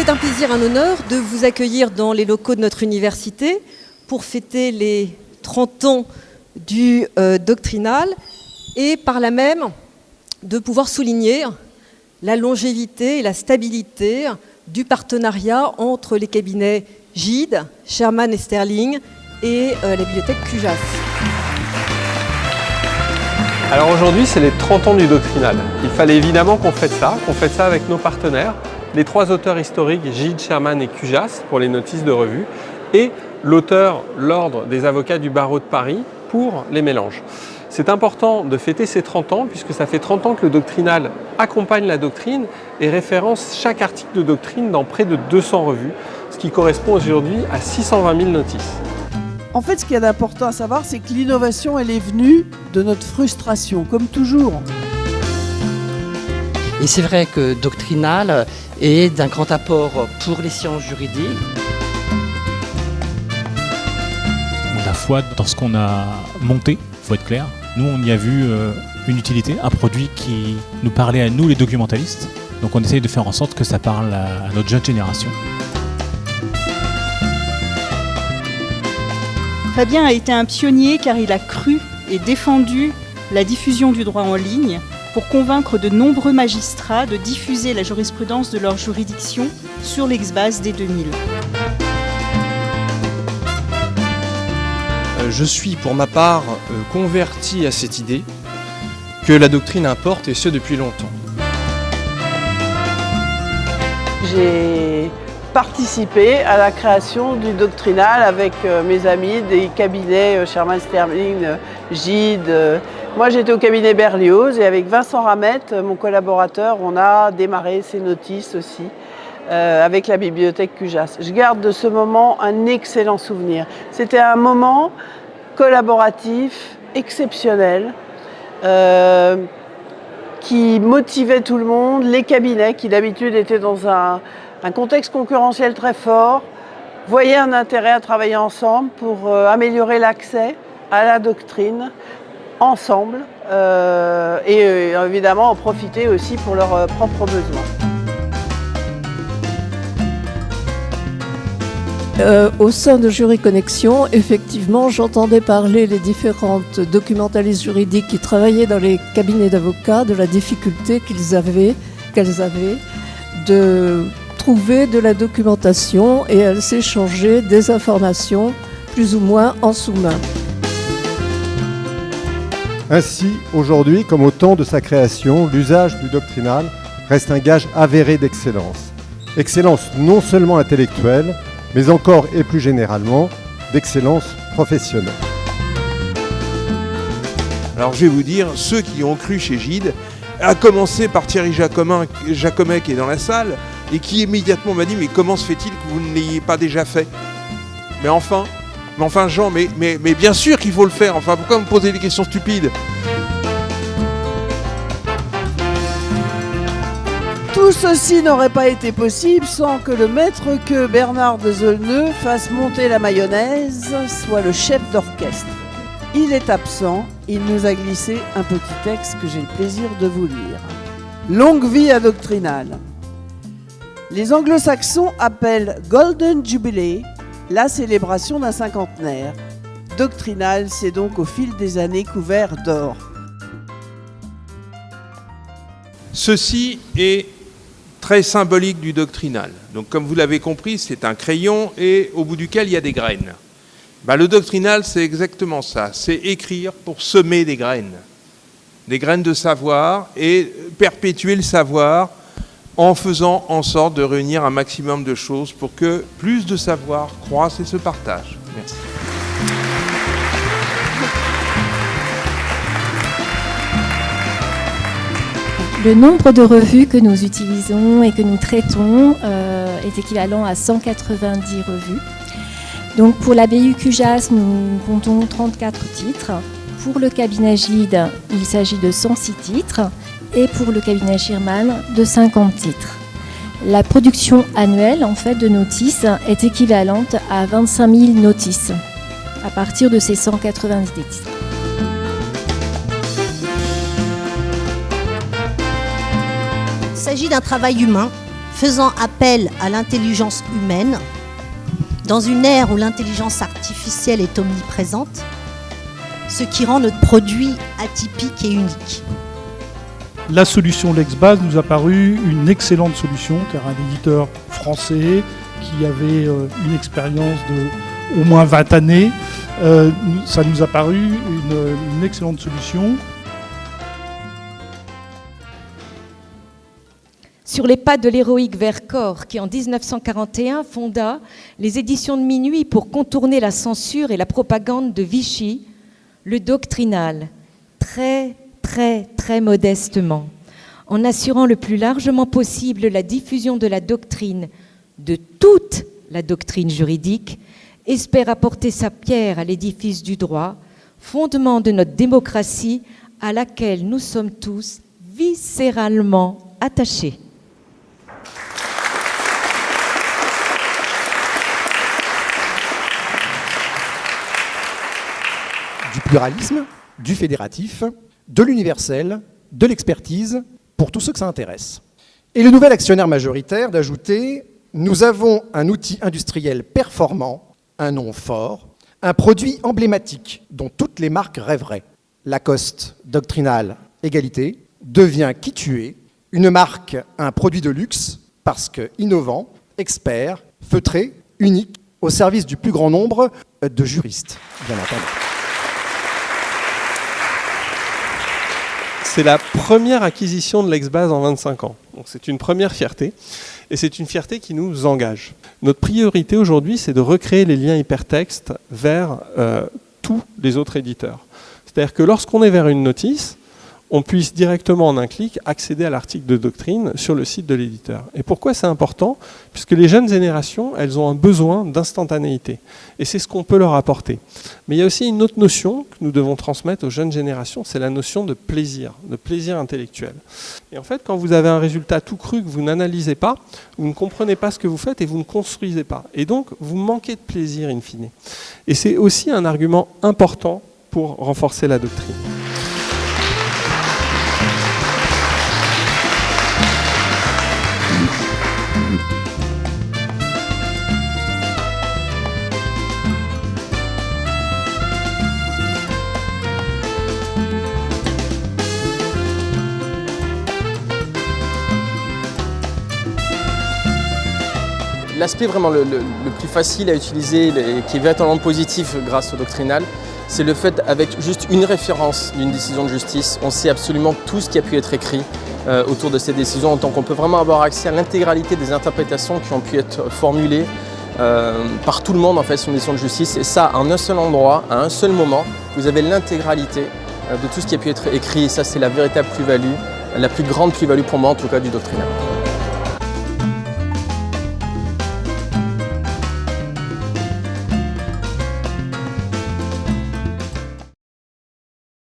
C'est un plaisir, un honneur de vous accueillir dans les locaux de notre université pour fêter les 30 ans du doctrinal et par là même de pouvoir souligner la longévité et la stabilité du partenariat entre les cabinets Gide, Sherman et Sterling et la bibliothèque Cujas. Alors aujourd'hui, c'est les 30 ans du doctrinal. Il fallait évidemment qu'on fête ça avec nos partenaires, les 3 auteurs historiques Gide, Sherman et Cujas pour les notices de revue et l'auteur l'Ordre des avocats du barreau de Paris pour les mélanges. C'est important de fêter ces 30 ans puisque ça fait 30 ans que le doctrinal accompagne la doctrine et référence chaque article de doctrine dans près de 200 revues, ce qui correspond aujourd'hui à 620 000 notices. En fait, ce qu'il y a d'important à savoir, c'est que l'innovation, elle est venue de notre frustration, comme toujours. Et c'est vrai que doctrinal est d'un grand apport pour les sciences juridiques. On a foi dans ce qu'on a monté, il faut être clair. Nous, on y a vu une utilité, un produit qui nous parlait à nous, les documentalistes. Donc on essaye de faire en sorte que ça parle à notre jeune génération. Fabien a été un pionnier car il a cru et défendu la diffusion du droit en ligne pour convaincre de nombreux magistrats de diffuser la jurisprudence de leur juridiction sur l'Exbase dès 2000. Je suis pour ma part converti à cette idée que la doctrine importe et ce depuis longtemps. J'ai participé à la création du doctrinal avec mes amis des cabinets Sherman, Sterling, Gide. Moi j'étais au cabinet Berlioz et avec Vincent Ramette, mon collaborateur, on a démarré ces notices aussi avec la bibliothèque Cujas. Je garde de ce moment un excellent souvenir. C'était un moment collaboratif, exceptionnel, qui motivait tout le monde, les cabinets qui d'habitude étaient dans un contexte concurrentiel très fort, voyaient un intérêt à travailler ensemble pour améliorer l'accès à la doctrine ensemble et évidemment en profiter aussi pour leurs propres besoins. Au sein de Jury Connexion, effectivement, j'entendais parler les différentes documentalistes juridiques qui travaillaient dans les cabinets d'avocats de la difficulté qu'elles avaient de trouver de la documentation et elles s'échangeaient des informations plus ou moins en sous-main. Ainsi, aujourd'hui, comme au temps de sa création, l'usage du doctrinal reste un gage avéré d'excellence. Excellence non seulement intellectuelle, mais encore et plus généralement, d'excellence professionnelle. Alors je vais vous dire, ceux qui ont cru chez Gide, à commencer par Thierry Jacomet qui est dans la salle, et qui immédiatement m'a dit « Mais comment se fait-il que vous ne l'ayez pas déjà fait ?» Mais enfin Jean, mais bien sûr qu'il faut le faire, enfin pourquoi me poser des questions stupides ? Tout ceci n'aurait pas été possible sans que le maître que Bernard de Zeulneux fasse monter la mayonnaise, soit le chef d'orchestre. Il est absent, il nous a glissé un petit texte que j'ai le plaisir de vous lire. Longue vie à Doctrinal. Les anglo-saxons appellent Golden Jubilee la célébration d'un cinquantenaire. Doctrinal s'est donc au fil des années couvert d'or. Ceci est très symbolique du doctrinal. Donc comme vous l'avez compris, c'est un crayon et au bout duquel il y a des graines. Le doctrinal, c'est exactement ça. C'est écrire pour semer des graines de savoir et perpétuer le savoir en faisant en sorte de réunir un maximum de choses pour que plus de savoir croisse et se partage. Merci. Le nombre de revues que nous utilisons et que nous traitons est équivalent à 190 revues. Donc pour la BU Cujas, nous comptons 34 titres. Pour le cabinet Gide, il s'agit de 106 titres. Et pour le cabinet Sherman, de 50 titres. La production annuelle de notices est équivalente à 25 000 notices à partir de ces 190 titres. Il s'agit d'un travail humain, faisant appel à l'intelligence humaine, dans une ère où l'intelligence artificielle est omniprésente, ce qui rend notre produit atypique et unique. La solution Lexbase nous a paru une excellente solution, car un éditeur français qui avait une expérience de au moins 20 années, ça nous a paru une excellente solution. Sur les pas de l'héroïque Vercors, qui en 1941 fonda les éditions de Minuit pour contourner la censure et la propagande de Vichy, le Doctrinal, très modestement, en assurant le plus largement possible la diffusion de la doctrine, de toute la doctrine juridique, espère apporter sa pierre à l'édifice du droit, fondement de notre démocratie à laquelle nous sommes tous viscéralement attachés. Du pluralisme, du fédératif, de l'universel, de l'expertise, pour tous ceux que ça intéresse. Et le nouvel actionnaire majoritaire d'ajouter « Nous avons un outil industriel performant, un nom fort, un produit emblématique dont toutes les marques rêveraient. Lacoste, Doctrinal, Égalité, devient qui tu es, une marque, un produit de luxe, parce que innovant, expert, feutré, unique, au service du plus grand nombre de juristes, bien entendu. » C'est la première acquisition de Lexbase en 25 ans. Donc c'est une première fierté. Et c'est une fierté qui nous engage. Notre priorité aujourd'hui, c'est de recréer les liens hypertextes vers tous les autres éditeurs. C'est-à-dire que lorsqu'on est vers une notice, on puisse directement en un clic accéder à l'article de doctrine sur le site de l'éditeur. Et pourquoi c'est important? Puisque les jeunes générations, elles ont un besoin d'instantanéité. Et c'est ce qu'on peut leur apporter. Mais il y a aussi une autre notion que nous devons transmettre aux jeunes générations, c'est la notion de plaisir intellectuel. Et en fait, quand vous avez un résultat tout cru que vous n'analysez pas, vous ne comprenez pas ce que vous faites et vous ne construisez pas. Et donc, vous manquez de plaisir in fine. Et c'est aussi un argument important pour renforcer la doctrine. L'aspect vraiment le plus facile à utiliser, qui est véritablement positif grâce au Doctrinal, c'est le fait avec juste une référence d'une décision de justice, on sait absolument tout ce qui a pu être écrit autour de cette décision, donc on peut vraiment avoir accès à l'intégralité des interprétations qui ont pu être formulées par tout le monde en fait sur une décision de justice, et ça en un seul endroit, à un seul moment, vous avez l'intégralité de tout ce qui a pu être écrit, et ça c'est la véritable plus-value, la plus grande plus-value pour moi en tout cas du Doctrinal.